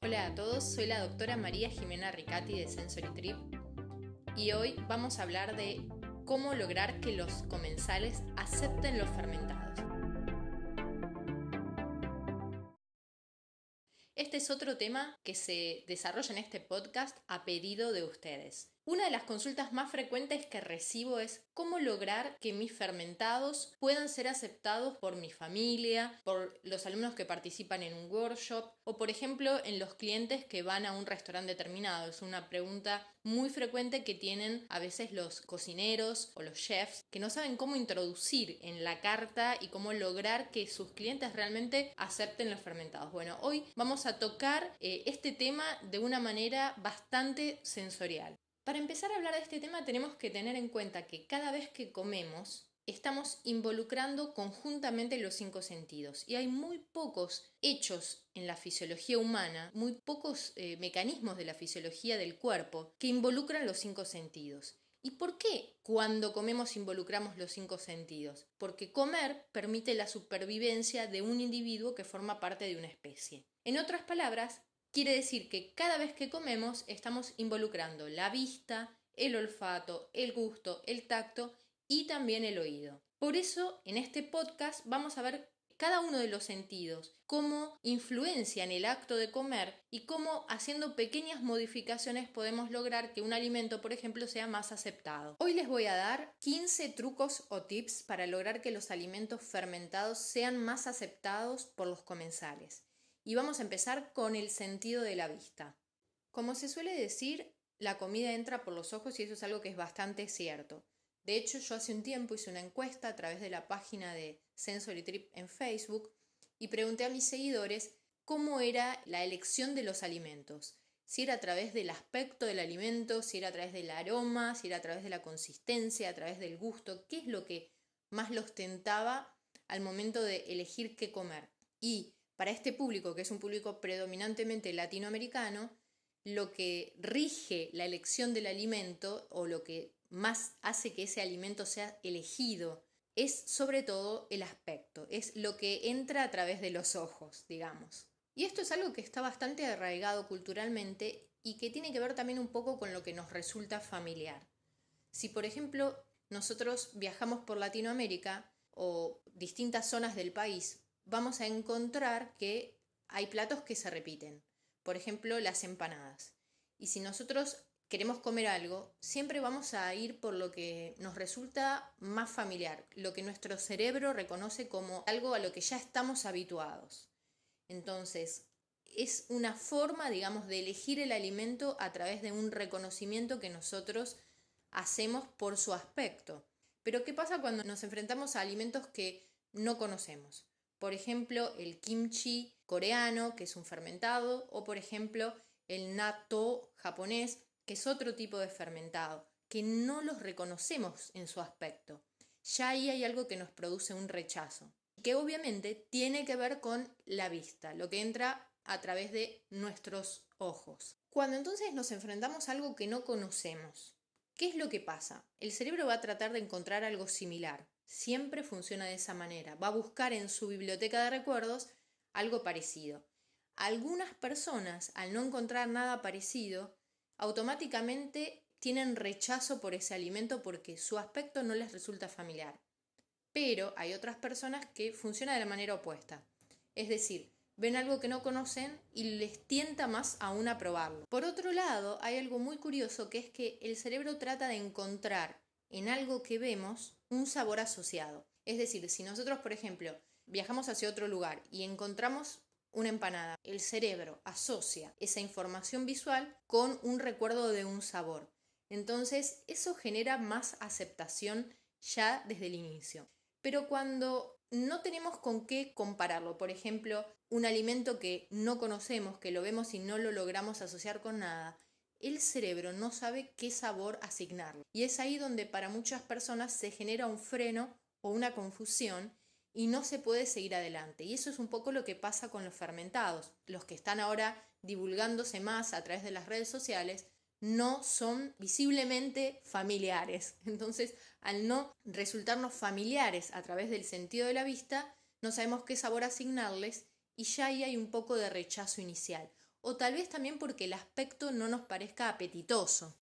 Hola a todos, soy la doctora María Jimena Ricati de Sensory Trip y hoy vamos a hablar de cómo lograr que los comensales acepten los fermentados. Este es otro tema que se desarrolla en este podcast a pedido de ustedes. Una de las consultas más frecuentes que recibo es cómo lograr que mis fermentados puedan ser aceptados por mi familia, por los alumnos que participan en un workshop o, por ejemplo, en los clientes que van a un restaurante determinado. Es una pregunta muy frecuente que tienen a veces los cocineros o los chefs que no saben cómo introducir en la carta y cómo lograr que sus clientes realmente acepten los fermentados. Bueno, hoy vamos a tocar este tema de una manera bastante sensorial. Para empezar a hablar de este tema tenemos que tener en cuenta que cada vez que comemos estamos involucrando conjuntamente los 5 sentidos y hay muy pocos hechos en la fisiología humana, muy pocos mecanismos de la fisiología del cuerpo que involucran los 5 sentidos. ¿Y por qué cuando comemos involucramos los 5 sentidos? Porque comer permite la supervivencia de un individuo que forma parte de una especie. En otras palabras, quiere decir que cada vez que comemos estamos involucrando la vista, el olfato, el gusto, el tacto y también el oído. Por eso, en este podcast vamos a ver cada uno de los sentidos, cómo influencian el acto de comer y cómo haciendo pequeñas modificaciones podemos lograr que un alimento, por ejemplo, sea más aceptado. Hoy les voy a dar 15 trucos o tips para lograr que los alimentos fermentados sean más aceptados por los comensales. Y vamos a empezar con el sentido de la vista. Como se suele decir, la comida entra por los ojos y eso es algo que es bastante cierto. De hecho, yo hace un tiempo hice una encuesta a través de la página de Sensory Trip en Facebook y pregunté a mis seguidores cómo era la elección de los alimentos. Si era a través del aspecto del alimento, si era a través del aroma, si era a través de la consistencia, a través del gusto, qué es lo que más los tentaba al momento de elegir qué comer. Y para este público, que es un público predominantemente latinoamericano, lo que rige la elección del alimento o lo que más hace que ese alimento sea elegido es sobre todo el aspecto, es lo que entra a través de los ojos, digamos. Y esto es algo que está bastante arraigado culturalmente y que tiene que ver también un poco con lo que nos resulta familiar. Si, por ejemplo, nosotros viajamos por Latinoamérica o distintas zonas del país, vamos a encontrar que hay platos que se repiten. Por ejemplo, las empanadas. Y si nosotros queremos comer algo, siempre vamos a ir por lo que nos resulta más familiar, lo que nuestro cerebro reconoce como algo a lo que ya estamos habituados. Entonces, es una forma, digamos, de elegir el alimento a través de un reconocimiento que nosotros hacemos por su aspecto. Pero ¿qué pasa cuando nos enfrentamos a alimentos que no conocemos? Por ejemplo, el kimchi coreano, que es un fermentado, o por ejemplo, el natto japonés, que es otro tipo de fermentado, que no los reconocemos en su aspecto. Ya ahí hay algo que nos produce un rechazo, que obviamente tiene que ver con la vista, lo que entra a través de nuestros ojos. Cuando entonces nos enfrentamos a algo que no conocemos, ¿qué es lo que pasa? El cerebro va a tratar de encontrar algo similar. Siempre funciona de esa manera. Va a buscar en su biblioteca de recuerdos algo parecido. Algunas personas, al no encontrar nada parecido, automáticamente tienen rechazo por ese alimento porque su aspecto no les resulta familiar. Pero hay otras personas que funcionan de la manera opuesta. Es decir, ven algo que no conocen y les tienta más aún a probarlo. Por otro lado, hay algo muy curioso que es que el cerebro trata de encontrar en algo que vemos un sabor asociado. Es decir, si nosotros, por ejemplo, viajamos hacia otro lugar y encontramos una empanada, el cerebro asocia esa información visual con un recuerdo de un sabor. Entonces, eso genera más aceptación ya desde el inicio. Pero cuando no tenemos con qué compararlo, por ejemplo, un alimento que no conocemos, que lo vemos y no lo logramos asociar con nada, el cerebro no sabe qué sabor asignarle. Y es ahí donde para muchas personas se genera un freno o una confusión y no se puede seguir adelante. Y eso es un poco lo que pasa con los fermentados. Los que están ahora divulgándose más a través de las redes sociales no son visiblemente familiares. Entonces, al no resultarnos familiares a través del sentido de la vista, no sabemos qué sabor asignarles y ya ahí hay un poco de rechazo inicial. o tal vez también porque el aspecto no nos parezca apetitoso.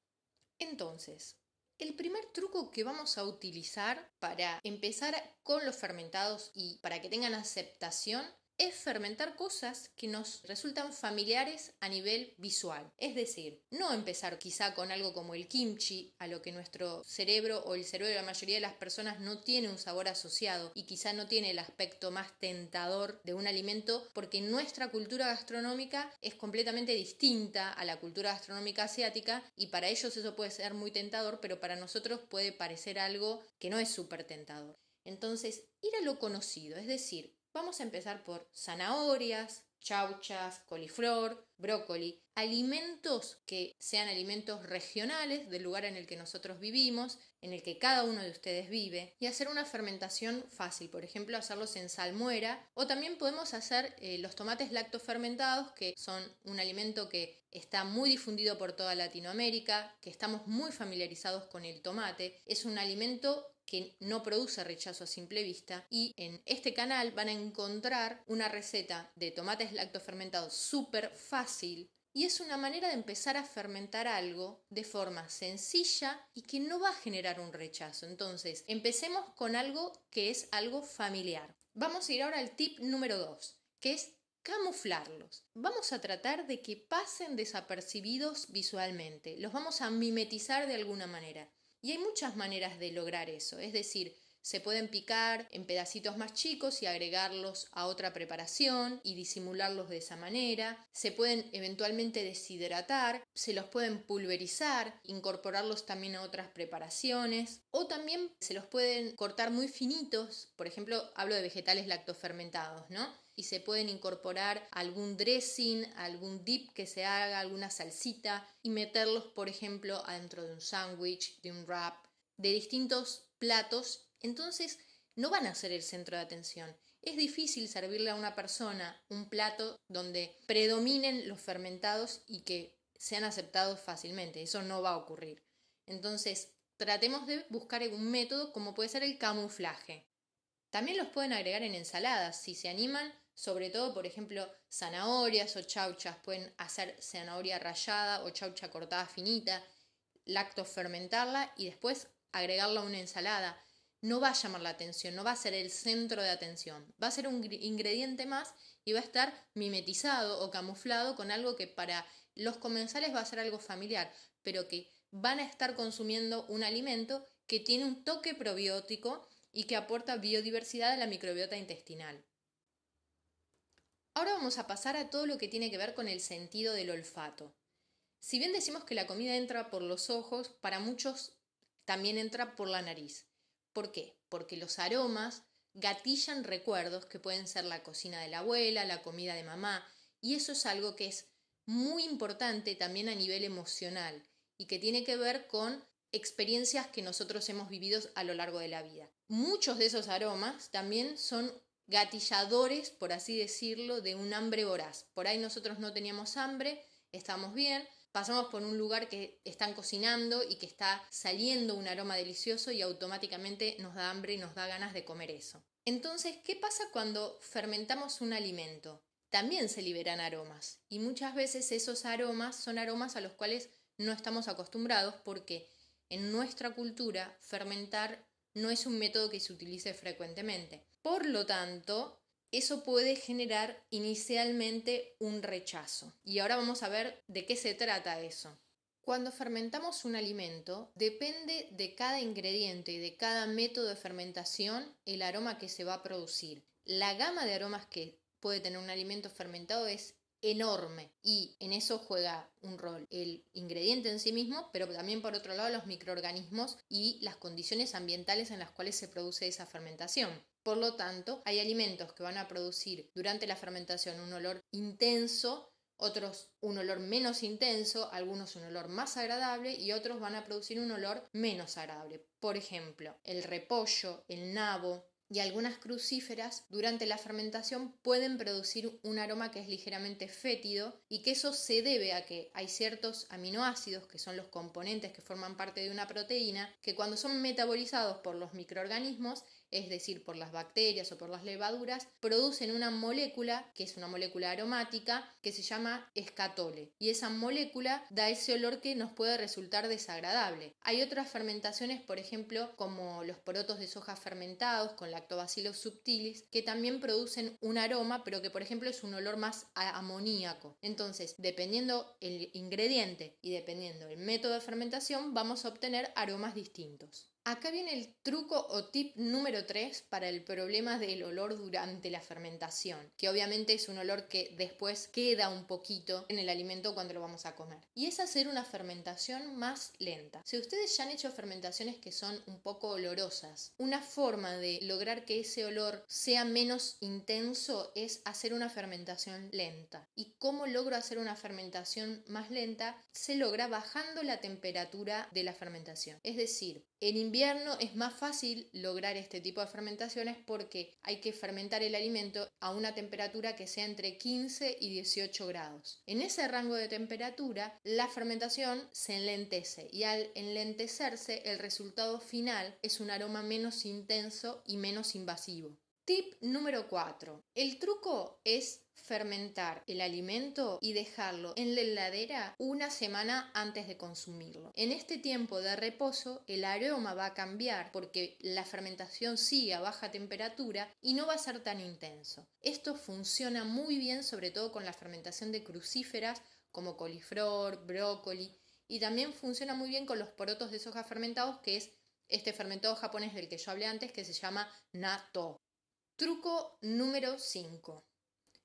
Entonces, el primer truco que vamos a utilizar para empezar con los fermentados y para que tengan aceptación es fermentar cosas que nos resultan familiares a nivel visual. Es decir, no empezar quizá con algo como el kimchi, a lo que nuestro cerebro o el cerebro de la mayoría de las personas no tiene un sabor asociado y quizá no tiene el aspecto más tentador de un alimento, porque nuestra cultura gastronómica es completamente distinta a la cultura gastronómica asiática y para ellos eso puede ser muy tentador, pero para nosotros puede parecer algo que no es súper tentador. Entonces, ir a lo conocido, es decir, vamos a empezar por zanahorias, chauchas, coliflor, brócoli, alimentos que sean alimentos regionales del lugar en el que nosotros vivimos, en el que cada uno de ustedes vive, y hacer una fermentación fácil, por ejemplo, hacerlos en salmuera, o también podemos hacer los tomates lactofermentados, que son un alimento que está muy difundido por toda Latinoamérica, que estamos muy familiarizados con el tomate. Es un alimento que no produce rechazo a simple vista, y en este canal van a encontrar una receta de tomates lactofermentados súper fácil, y es una manera de empezar a fermentar algo de forma sencilla y que no va a generar un rechazo. Entonces, empecemos con algo que es algo familiar. Vamos a ir ahora al tip número 2, que es camuflarlos. Vamos a tratar de que pasen desapercibidos visualmente, los vamos a mimetizar de alguna manera. Y hay muchas maneras de lograr eso, es decir, se pueden picar en pedacitos más chicos y agregarlos a otra preparación y disimularlos de esa manera. Se pueden eventualmente deshidratar, se los pueden pulverizar, incorporarlos también a otras preparaciones, o también se los pueden cortar muy finitos. Por ejemplo, hablo de vegetales lactofermentados, ¿no? Y se pueden incorporar algún dressing, algún dip que se haga, alguna salsita, y meterlos, por ejemplo, adentro de un sándwich, de un wrap, de distintos platos. Entonces no van a ser el centro de atención. Es difícil servirle a una persona un plato donde predominen los fermentados y que sean aceptados fácilmente. Eso no va a ocurrir. Entonces tratemos de buscar un método como puede ser el camuflaje. También los pueden agregar en ensaladas si se animan, sobre todo, por ejemplo, zanahorias o chauchas. Pueden hacer zanahoria rallada o chaucha cortada finita, lactofermentarla y después agregarla a una ensalada. No va a llamar la atención, no va a ser el centro de atención. Va a ser un ingrediente más y va a estar mimetizado o camuflado con algo que para los comensales va a ser algo familiar, pero que van a estar consumiendo un alimento que tiene un toque probiótico y que aporta biodiversidad a la microbiota intestinal. Ahora vamos a pasar a todo lo que tiene que ver con el sentido del olfato. Si bien decimos que la comida entra por los ojos, para muchos también entra por la nariz. ¿Por qué? Porque los aromas gatillan recuerdos que pueden ser la cocina de la abuela, la comida de mamá, y eso es algo que es muy importante también a nivel emocional y que tiene que ver con experiencias que nosotros hemos vivido a lo largo de la vida. Muchos de esos aromas también son gatilladores, por así decirlo, de un hambre voraz. Por ahí nosotros no teníamos hambre, estamos bien, pasamos por un lugar que están cocinando y que está saliendo un aroma delicioso y automáticamente nos da hambre y nos da ganas de comer eso. Entonces, ¿qué pasa cuando fermentamos un alimento? También se liberan aromas y muchas veces esos aromas son aromas a los cuales no estamos acostumbrados porque en nuestra cultura fermentar no es un método que se utilice frecuentemente. Por lo tanto, eso puede generar inicialmente un rechazo. Y ahora vamos a ver de qué se trata eso. Cuando fermentamos un alimento, depende de cada ingrediente y de cada método de fermentación el aroma que se va a producir. La gama de aromas que puede tener un alimento fermentado es enorme y en eso juega un rol el ingrediente en sí mismo, pero también por otro lado los microorganismos y las condiciones ambientales en las cuales se produce esa fermentación. Por lo tanto, hay alimentos que van a producir durante la fermentación un olor intenso, otros un olor menos intenso, algunos un olor más agradable y otros van a producir un olor menos agradable. Por ejemplo, el repollo, el nabo y algunas crucíferas durante la fermentación pueden producir un aroma que es ligeramente fétido y que eso se debe a que hay ciertos aminoácidos, que son los componentes que forman parte de una proteína, que cuando son metabolizados por los microorganismos es decir, por las bacterias o por las levaduras, producen una molécula, que es una molécula aromática, que se llama escatole. Y esa molécula da ese olor que nos puede resultar desagradable. Hay otras fermentaciones, por ejemplo, como los porotos de soja fermentados con Lactobacillus subtilis, que también producen un aroma, pero que, por ejemplo, es un olor más amoníaco. Entonces, dependiendo el ingrediente y dependiendo el método de fermentación, vamos a obtener aromas distintos. Acá viene el truco o tip número 3 para el problema del olor durante la fermentación, que obviamente es un olor que después queda un poquito en el alimento cuando lo vamos a comer. Y es hacer una fermentación más lenta. Si ustedes ya han hecho fermentaciones que son un poco olorosas, una forma de lograr que ese olor sea menos intenso es hacer una fermentación lenta. ¿Y cómo logro hacer una fermentación más lenta? Se logra bajando la temperatura de la fermentación. Es decir, en invierno es más fácil lograr este tipo de fermentaciones porque hay que fermentar el alimento a una temperatura que sea entre 15 y 18 grados. En ese rango de temperatura, la fermentación se enlentece y al enlentecerse, el resultado final es un aroma menos intenso y menos invasivo. Tip número 4. El truco es fermentar el alimento y dejarlo en la heladera una semana antes de consumirlo. En este tiempo de reposo el aroma va a cambiar porque la fermentación sigue a baja temperatura y no va a ser tan intenso. Esto funciona muy bien sobre todo con la fermentación de crucíferas como coliflor, brócoli, y también funciona muy bien con los porotos de soja fermentados, que es este fermentado japonés del que yo hablé antes, que se llama natto. Truco número 5.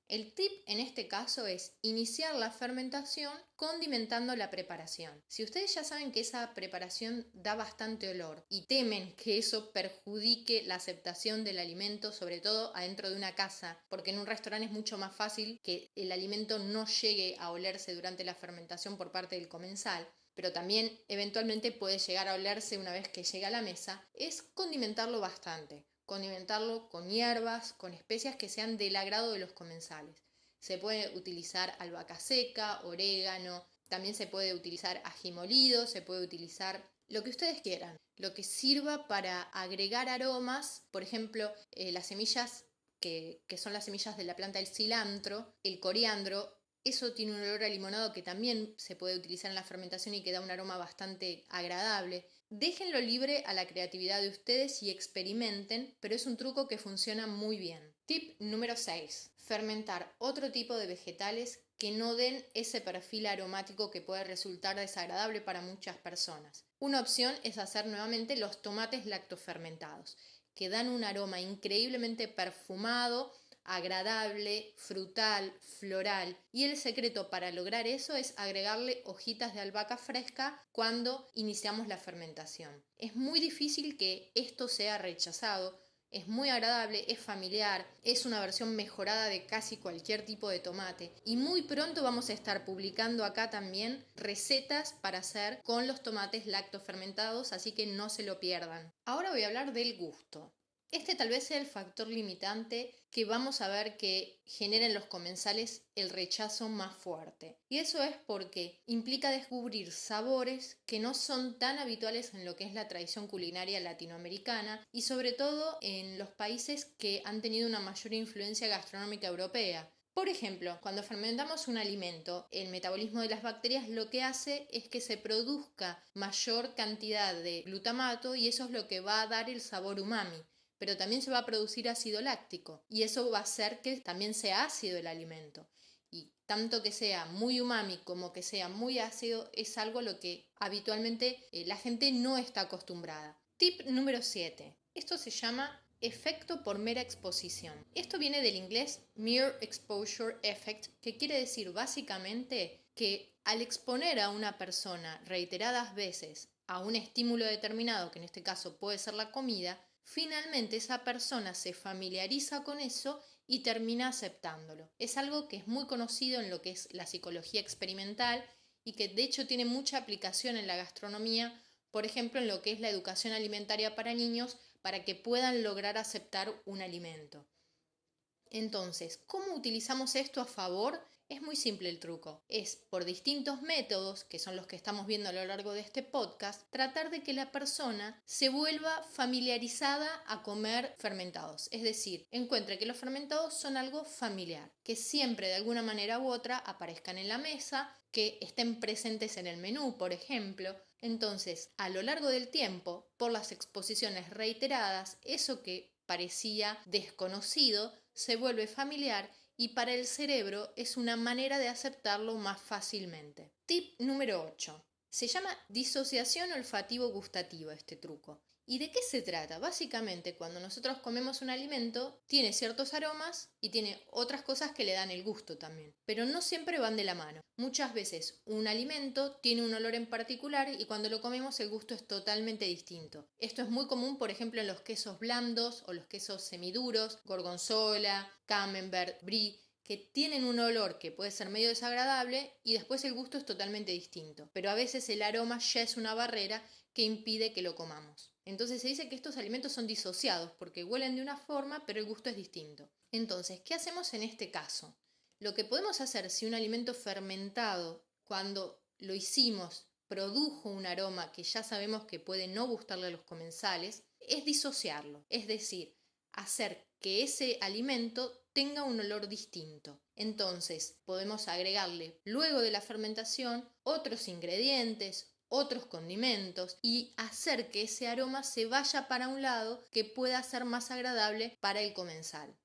El tip en este caso es iniciar la fermentación condimentando la preparación. Si ustedes ya saben que esa preparación da bastante olor y temen que eso perjudique la aceptación del alimento, sobre todo adentro de una casa, porque en un restaurante es mucho más fácil que el alimento no llegue a olerse durante la fermentación por parte del comensal, pero también eventualmente puede llegar a olerse una vez que llega a la mesa, es condimentarlo bastante. Condimentarlo con hierbas, con especias que sean del agrado de los comensales. Se puede utilizar albahaca seca, orégano, también se puede utilizar ají molido, se puede utilizar lo que ustedes quieran, lo que sirva para agregar aromas, por ejemplo, las semillas que son las semillas de la planta del cilantro, el coriandro. Eso tiene un olor a limonado que también se puede utilizar en la fermentación y que da un aroma bastante agradable. Déjenlo libre a la creatividad de ustedes y experimenten, pero es un truco que funciona muy bien. Tip número 6. Fermentar otro tipo de vegetales que no den ese perfil aromático que puede resultar desagradable para muchas personas. Una opción es hacer nuevamente los tomates lactofermentados, que dan un aroma increíblemente perfumado, agradable, frutal, floral, y el secreto para lograr eso es agregarle hojitas de albahaca fresca cuando iniciamos la fermentación. Es muy difícil que esto sea rechazado, es muy agradable, es familiar, es una versión mejorada de casi cualquier tipo de tomate y muy pronto vamos a estar publicando acá también recetas para hacer con los tomates lactofermentados, así que no se lo pierdan. Ahora voy a hablar del gusto. Este tal vez sea el factor limitante que vamos a ver que genera en los comensales el rechazo más fuerte. Y eso es porque implica descubrir sabores que no son tan habituales en lo que es la tradición culinaria latinoamericana y sobre todo en los países que han tenido una mayor influencia gastronómica europea. Por ejemplo, cuando fermentamos un alimento, el metabolismo de las bacterias lo que hace es que se produzca mayor cantidad de glutamato y eso es lo que va a dar el sabor umami. Pero también se va a producir ácido láctico y eso va a hacer que también sea ácido el alimento. Y tanto que sea muy umami como que sea muy ácido es algo a lo que habitualmente la gente no está acostumbrada. Tip número 7. Esto se llama efecto por mera exposición. Esto viene del inglés Mere Exposure Effect, que quiere decir básicamente que al exponer a una persona reiteradas veces a un estímulo determinado, que en este caso puede ser la comida, finalmente esa persona se familiariza con eso y termina aceptándolo. Es algo que es muy conocido en lo que es la psicología experimental y que de hecho tiene mucha aplicación en la gastronomía, por ejemplo en lo que es la educación alimentaria para niños, para que puedan lograr aceptar un alimento. Entonces, ¿cómo utilizamos esto a favor Es muy simple el truco. Es por distintos métodos, que son los que estamos viendo a lo largo de este podcast, tratar de que la persona se vuelva familiarizada a comer fermentados. Es decir, encuentre que los fermentados son algo familiar, que siempre de alguna manera u otra aparezcan en la mesa, que estén presentes en el menú, por ejemplo. Entonces, a lo largo del tiempo, por las exposiciones reiteradas, eso que parecía desconocido se vuelve familiar y para el cerebro es una manera de aceptarlo más fácilmente. Tip número 8. Se llama disociación olfativo-gustativa este truco. ¿Y de qué se trata? Básicamente, cuando nosotros comemos un alimento, tiene ciertos aromas y tiene otras cosas que le dan el gusto también, pero no siempre van de la mano. Muchas veces un alimento tiene un olor en particular y cuando lo comemos el gusto es totalmente distinto. Esto es muy común, por ejemplo, en los quesos blandos o los quesos semiduros, gorgonzola, camembert, brie, que tienen un olor que puede ser medio desagradable y después el gusto es totalmente distinto. Pero a veces el aroma ya es una barrera que impide que lo comamos. Entonces se dice que estos alimentos son disociados porque huelen de una forma pero el gusto es distinto. Entonces, ¿qué hacemos en este caso? Lo que podemos hacer si un alimento fermentado, cuando lo hicimos, produjo un aroma que ya sabemos que puede no gustarle a los comensales, es disociarlo. Es decir, hacer que ese alimento tenga un olor distinto. Entonces, podemos agregarle luego de la fermentación otros ingredientes, otros condimentos y hacer que ese aroma se vaya para un lado que pueda ser más agradable para el comensal.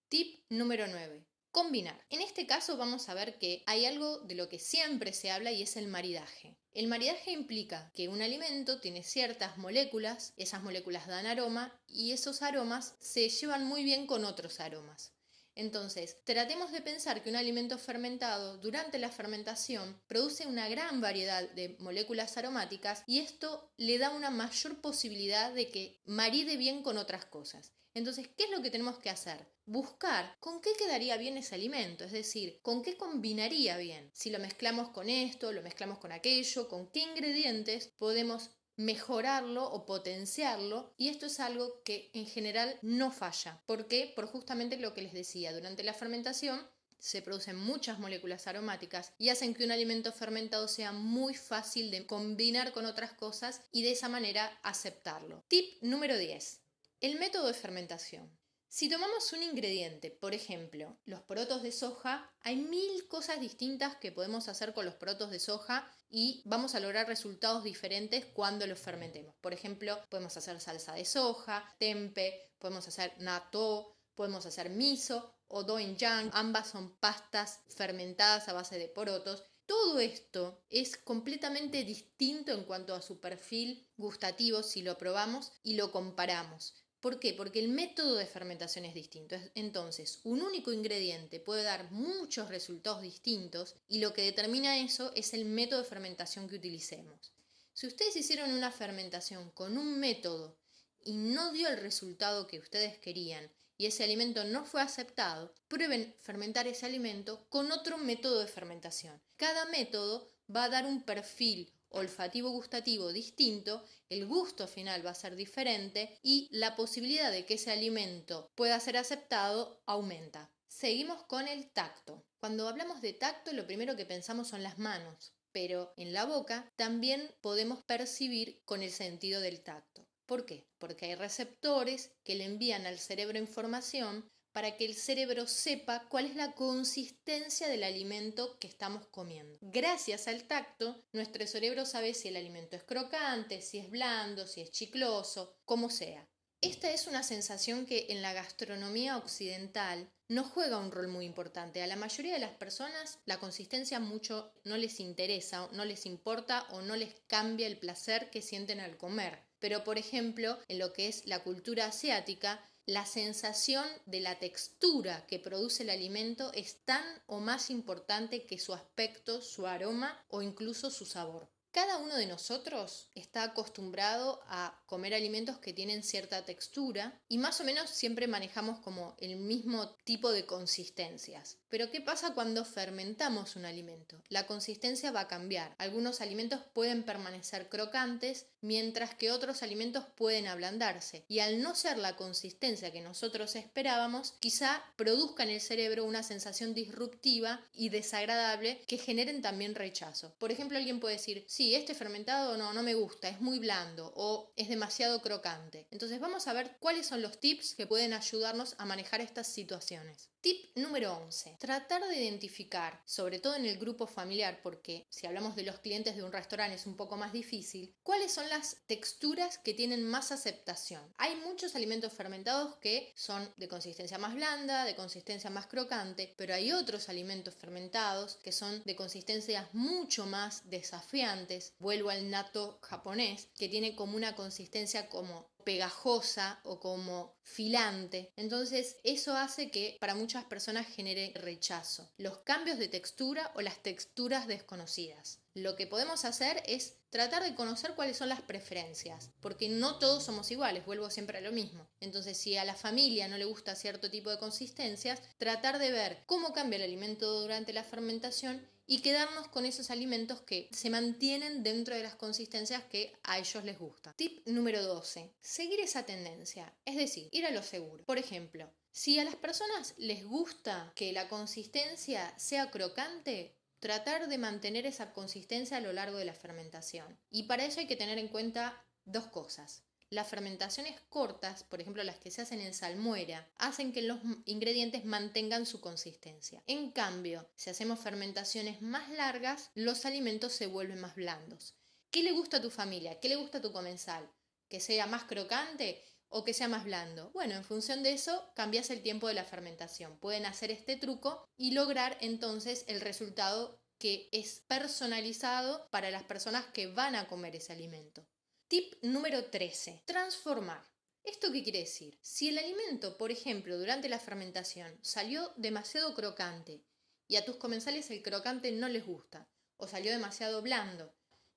Tip número 9. Combinar. En este caso vamos a ver que hay algo de lo que siempre se habla y es el maridaje. El maridaje implica que un alimento tiene ciertas moléculas, esas moléculas dan aroma y esos aromas se llevan muy bien con otros aromas. Entonces, tratemos de pensar que un alimento fermentado durante la fermentación produce una gran variedad de moléculas aromáticas y esto le da una mayor posibilidad de que maride bien con otras cosas. Entonces, ¿qué es lo que tenemos que hacer? Buscar con qué quedaría bien ese alimento, es decir, con qué combinaría bien. Si lo mezclamos con esto, lo mezclamos con aquello, con qué ingredientes podemos mejorarlo o potenciarlo, y esto es algo que en general no falla. ¿Por qué? Por justamente lo que les decía, durante la fermentación se producen muchas moléculas aromáticas y hacen que un alimento fermentado sea muy fácil de combinar con otras cosas y de esa manera aceptarlo. Tip número 10. El método de fermentación. Si tomamos un ingrediente, por ejemplo, los porotos de soja, hay 1000 cosas distintas que podemos hacer con los porotos de soja y vamos a lograr resultados diferentes cuando los fermentemos. Por ejemplo, podemos hacer salsa de soja, tempe, podemos hacer natto, podemos hacer miso o doenjang. Ambas son pastas fermentadas a base de porotos. Todo esto es completamente distinto en cuanto a su perfil gustativo si lo probamos y lo comparamos. ¿Por qué? Porque el método de fermentación es distinto. Entonces, un único ingrediente puede dar muchos resultados distintos y lo que determina eso es el método de fermentación que utilicemos. Si ustedes hicieron una fermentación con un método y no dio el resultado que ustedes querían y ese alimento no fue aceptado, prueben fermentar ese alimento con otro método de fermentación. Cada método va a dar un perfil olfativo-gustativo distinto, el gusto final va a ser diferente y la posibilidad de que ese alimento pueda ser aceptado aumenta. Seguimos con el tacto. Cuando hablamos de tacto, lo primero que pensamos son las manos, pero en la boca también podemos percibir con el sentido del tacto. ¿Por qué? Porque hay receptores que le envían al cerebro información para que el cerebro sepa cuál es la consistencia del alimento que estamos comiendo. Gracias al tacto, nuestro cerebro sabe si el alimento es crocante, si es blando, si es chicloso, como sea. Esta es una sensación que en la gastronomía occidental no juega un rol muy importante. A la mayoría de las personas la consistencia mucho no les interesa, no les importa o no les cambia el placer que sienten al comer. Pero, por ejemplo, en lo que es la cultura asiática, la sensación de la textura que produce el alimento es tan o más importante que su aspecto, su aroma o incluso su sabor. Cada uno de nosotros está acostumbrado a comer alimentos que tienen cierta textura y más o menos siempre manejamos como el mismo tipo de consistencias. Pero ¿qué pasa cuando fermentamos un alimento? La consistencia va a cambiar. Algunos alimentos pueden permanecer crocantes, mientras que otros alimentos pueden ablandarse. Y al no ser la consistencia que nosotros esperábamos, quizá produzca en el cerebro una sensación disruptiva y desagradable que generen también rechazo. Por ejemplo, alguien puede decir, sí, este fermentado no me gusta, es muy blando o es demasiado crocante. Entonces vamos a ver cuáles son los tips que pueden ayudarnos a manejar estas situaciones. Tip número 11. Tratar de identificar, sobre todo en el grupo familiar, porque si hablamos de los clientes de un restaurante es un poco más difícil, cuáles son las texturas que tienen más aceptación. Hay muchos alimentos fermentados que son de consistencia más blanda, de consistencia más crocante, pero hay otros alimentos fermentados que son de consistencias mucho más desafiantes. Vuelvo al natto japonés, que tiene como una consistencia como pegajosa o como filante. Entonces eso hace que para muchas personas genere rechazo. Los cambios de textura o las texturas desconocidas. Lo que podemos hacer es tratar de conocer cuáles son las preferencias, porque no todos somos iguales, vuelvo siempre a lo mismo. Entonces, si a la familia no le gusta cierto tipo de consistencias, tratar de ver cómo cambia el alimento durante la fermentación y quedarnos con esos alimentos que se mantienen dentro de las consistencias que a ellos les gusta. Tip número 12. Seguir esa tendencia, es decir, ir a lo seguro. Por ejemplo, si a las personas les gusta que la consistencia sea crocante, tratar de mantener esa consistencia a lo largo de la fermentación. Y para eso hay que tener en cuenta dos cosas. Las fermentaciones cortas, por ejemplo las que se hacen en salmuera, hacen que los ingredientes mantengan su consistencia. En cambio, si hacemos fermentaciones más largas, los alimentos se vuelven más blandos. ¿Qué le gusta a tu familia? ¿Qué le gusta a tu comensal? ¿Que sea más crocante o que sea más blando? Bueno, en función de eso, cambias el tiempo de la fermentación. Pueden hacer este truco y lograr entonces el resultado que es personalizado para las personas que van a comer ese alimento. Tip número 13. Transformar. ¿Esto qué quiere decir? Si el alimento, por ejemplo, durante la fermentación salió demasiado crocante y a tus comensales el crocante no les gusta o salió demasiado blando,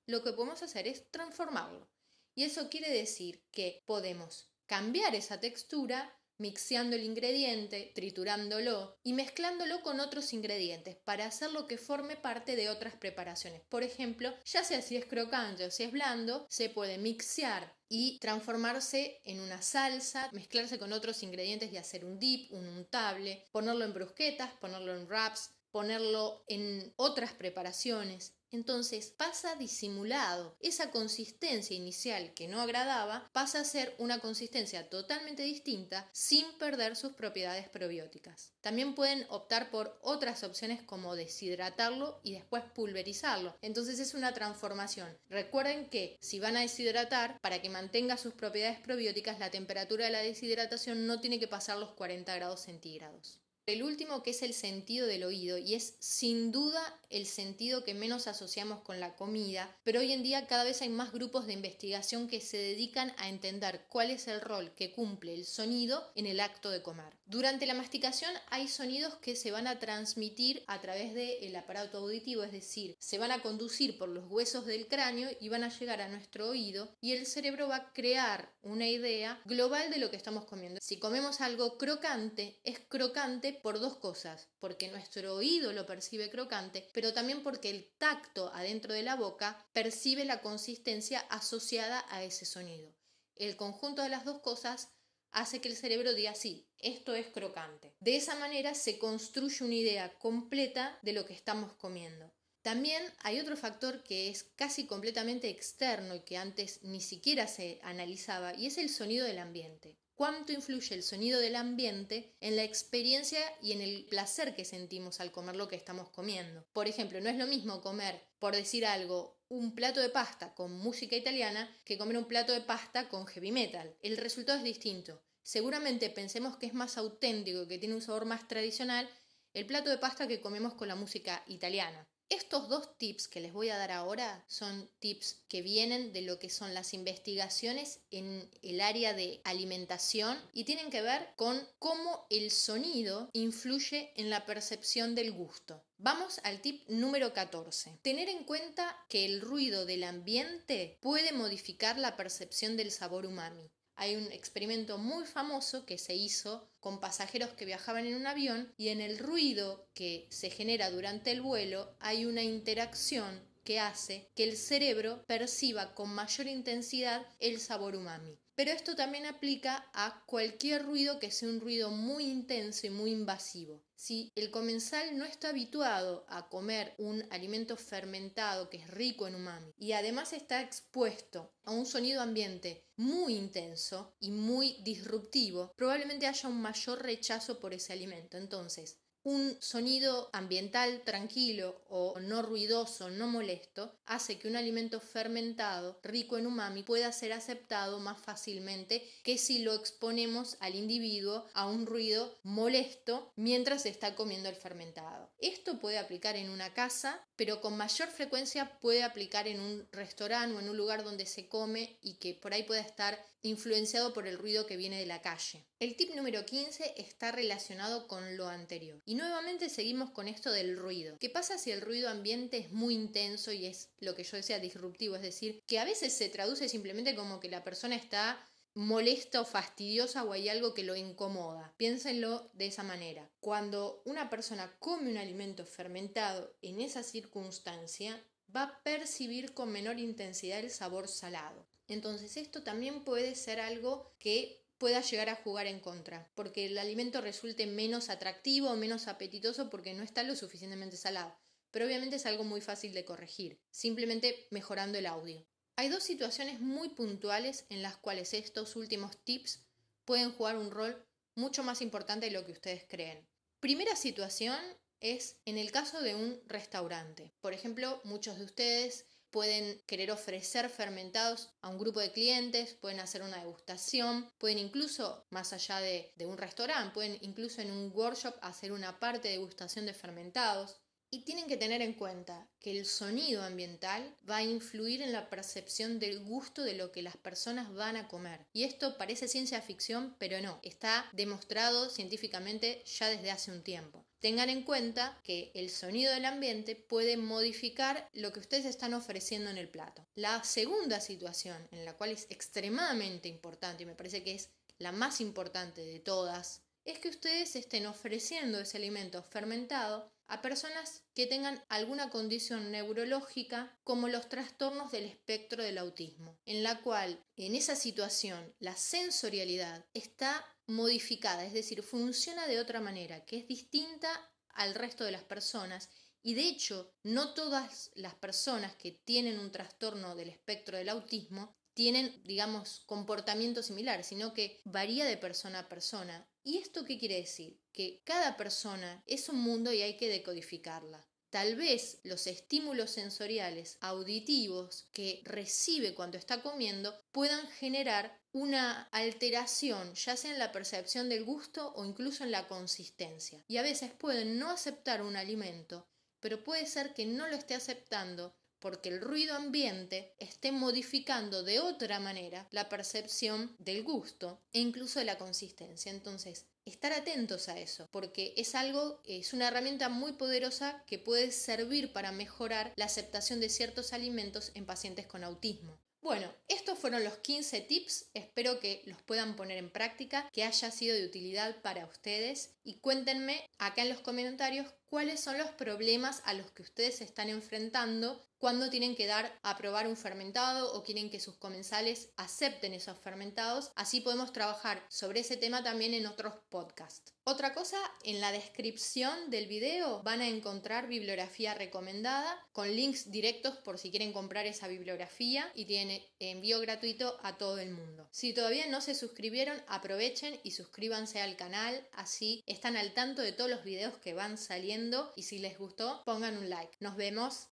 lo que podemos hacer es transformarlo. Y eso quiere decir que podemos cambiar esa textura mixeando el ingrediente, triturándolo y mezclándolo con otros ingredientes para hacerlo que forme parte de otras preparaciones. Por ejemplo, ya sea si es crocante o si es blando, se puede mixear y transformarse en una salsa, mezclarse con otros ingredientes y hacer un dip, un untable, ponerlo en brusquetas, ponerlo en wraps, ponerlo en otras preparaciones. Entonces pasa disimulado. Esa consistencia inicial que no agradaba pasa a ser una consistencia totalmente distinta sin perder sus propiedades probióticas. También pueden optar por otras opciones como deshidratarlo y después pulverizarlo. Entonces es una transformación. Recuerden que si van a deshidratar, para que mantenga sus propiedades probióticas, la temperatura de la deshidratación no tiene que pasar los 40 grados centígrados. El último, que es el sentido del oído, y es sin duda el sentido que menos asociamos con la comida, pero hoy en día cada vez hay más grupos de investigación que se dedican a entender cuál es el rol que cumple el sonido en el acto de comer. Durante la masticación hay sonidos que se van a transmitir a través del aparato auditivo, es decir, se van a conducir por los huesos del cráneo y van a llegar a nuestro oído, y el cerebro va a crear una idea global de lo que estamos comiendo. Si comemos algo crocante, es crocante por dos cosas, porque nuestro oído lo percibe crocante, pero también porque el tacto adentro de la boca percibe la consistencia asociada a ese sonido. El conjunto de las dos cosas hace que el cerebro diga sí, esto es crocante. De esa manera se construye una idea completa de lo que estamos comiendo. También hay otro factor que es casi completamente externo y que antes ni siquiera se analizaba, y es el sonido del ambiente. ¿Cuánto influye el sonido del ambiente en la experiencia y en el placer que sentimos al comer lo que estamos comiendo? Por ejemplo, no es lo mismo comer, por decir algo, un plato de pasta con música italiana que comer un plato de pasta con heavy metal. El resultado es distinto. Seguramente pensemos que es más auténtico, que tiene un sabor más tradicional, el plato de pasta que comemos con la música italiana. Estos dos tips que les voy a dar ahora son tips que vienen de lo que son las investigaciones en el área de alimentación y tienen que ver con cómo el sonido influye en la percepción del gusto. Vamos al tip número 14. Tener en cuenta que el ruido del ambiente puede modificar la percepción del sabor umami. Hay un experimento muy famoso que se hizo con pasajeros que viajaban en un avión y en el ruido que se genera durante el vuelo hay una interacción que hace que el cerebro perciba con mayor intensidad el sabor umami. Pero esto también aplica a cualquier ruido que sea un ruido muy intenso y muy invasivo. Si el comensal no está habituado a comer un alimento fermentado que es rico en umami y además está expuesto a un sonido ambiente muy intenso y muy disruptivo, probablemente haya un mayor rechazo por ese alimento. Entonces, un sonido ambiental tranquilo o no ruidoso, no molesto, hace que un alimento fermentado rico en umami pueda ser aceptado más fácilmente que si lo exponemos al individuo a un ruido molesto mientras está comiendo el fermentado. Esto puede aplicar en una casa, pero con mayor frecuencia puede aplicar en un restaurante o en un lugar donde se come y que por ahí pueda estar influenciado por el ruido que viene de la calle. El tip número 15 está relacionado con lo anterior. Y nuevamente seguimos con esto del ruido. ¿Qué pasa si el ruido ambiente es muy intenso y es lo que yo decía disruptivo? Es decir, que a veces se traduce simplemente como que la persona está molesta o fastidiosa o hay algo que lo incomoda. Piénsenlo de esa manera. Cuando una persona come un alimento fermentado en esa circunstancia, va a percibir con menor intensidad el sabor salado. Entonces esto también puede ser algo que pueda llegar a jugar en contra, porque el alimento resulte menos atractivo o menos apetitoso porque no está lo suficientemente salado. Pero obviamente es algo muy fácil de corregir, simplemente mejorando el audio. Hay dos situaciones muy puntuales en las cuales estos últimos tips pueden jugar un rol mucho más importante de lo que ustedes creen. Primera situación es en el caso de un restaurante. Por ejemplo, muchos de ustedes pueden querer ofrecer fermentados a un grupo de clientes, pueden hacer una degustación, pueden incluso, más allá de un restaurante, pueden incluso en un workshop hacer una parte de degustación de fermentados. Y tienen que tener en cuenta que el sonido ambiental va a influir en la percepción del gusto de lo que las personas van a comer. Y esto parece ciencia ficción, pero no, está demostrado científicamente ya desde hace un tiempo. Tengan en cuenta que el sonido del ambiente puede modificar lo que ustedes están ofreciendo en el plato. La segunda situación, en la cual es extremadamente importante y me parece que es la más importante de todas, es que ustedes estén ofreciendo ese alimento fermentado a personas que tengan alguna condición neurológica como los trastornos del espectro del autismo, en la cual en esa situación la sensorialidad está modificada, es decir, funciona de otra manera, que es distinta al resto de las personas y de hecho no todas las personas que tienen un trastorno del espectro del autismo tienen, digamos, comportamientos similares, sino que varía de persona a persona. ¿Y esto qué quiere decir? Que cada persona es un mundo y hay que decodificarla. Tal vez los estímulos sensoriales auditivos que recibe cuando está comiendo puedan generar una alteración, ya sea en la percepción del gusto o incluso en la consistencia. Y a veces pueden no aceptar un alimento, pero puede ser que no lo esté aceptando porque el ruido ambiente esté modificando de otra manera la percepción del gusto e incluso de la consistencia. Entonces, estar atentos a eso, porque es una herramienta muy poderosa que puede servir para mejorar la aceptación de ciertos alimentos en pacientes con autismo. Bueno, estos fueron los 15 tips, espero que los puedan poner en práctica, que haya sido de utilidad para ustedes y cuéntenme acá en los comentarios cuáles son los problemas a los que ustedes se están enfrentando cuando tienen que dar a probar un fermentado o quieren que sus comensales acepten esos fermentados. Así podemos trabajar sobre ese tema también en otros podcasts. Otra cosa, en la descripción del video van a encontrar bibliografía recomendada con links directos por si quieren comprar esa bibliografía y tiene envío gratuito a todo el mundo. Si todavía no se suscribieron, aprovechen y suscríbanse al canal, así están al tanto de todos los videos que van saliendo y si les gustó, pongan un like. Nos vemos.